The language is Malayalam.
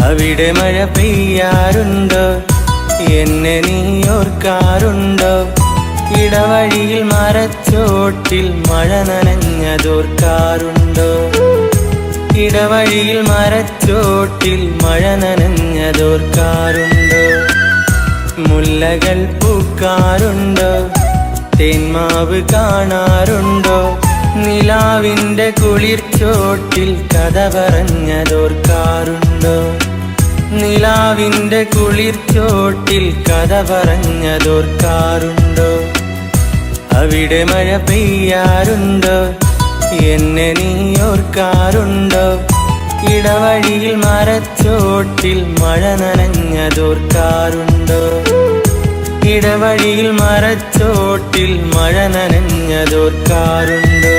അവിടെ മഴ പെയ്യാറുണ്ടോ? എന്നെ നീ ഓർക്കാറുണ്ടോ? ഇടവഴിയിൽ മരച്ചോട്ടിൽ മഴ നനഞ്ഞതോർക്കാറുണ്ടോ? ഇടവഴിയിൽ മരച്ചോട്ടിൽ മഴ നനഞ്ഞതോർക്കാറുണ്ടോ? മുല്ലകൾ പൂക്കാറുണ്ടോ? തേന്മാവ് കാണാറുണ്ടോ? നിലാവിൻ്റെ കുളിർച്ചോട്ടിൽ കഥ പറഞ്ഞതോർക്കാറുണ്ടോ? നിലാവിൻ്റെ കുളിർച്ചോട്ടിൽ കഥ പറഞ്ഞതോർക്കാറുണ്ടോ? അവിടെ മഴ പെയ്യാറുണ്ടോ? എന്നെ നീ ഓർക്കാറുണ്ടോ? ഇടവഴിയിൽ മരച്ചോട്ടിൽ മഴ നനഞ്ഞതോർക്കാറുണ്ടോ? ഇടവഴിയിൽ മരച്ചോട്ടിൽ മഴ നനഞ്ഞതോർക്കാറുണ്ടോ?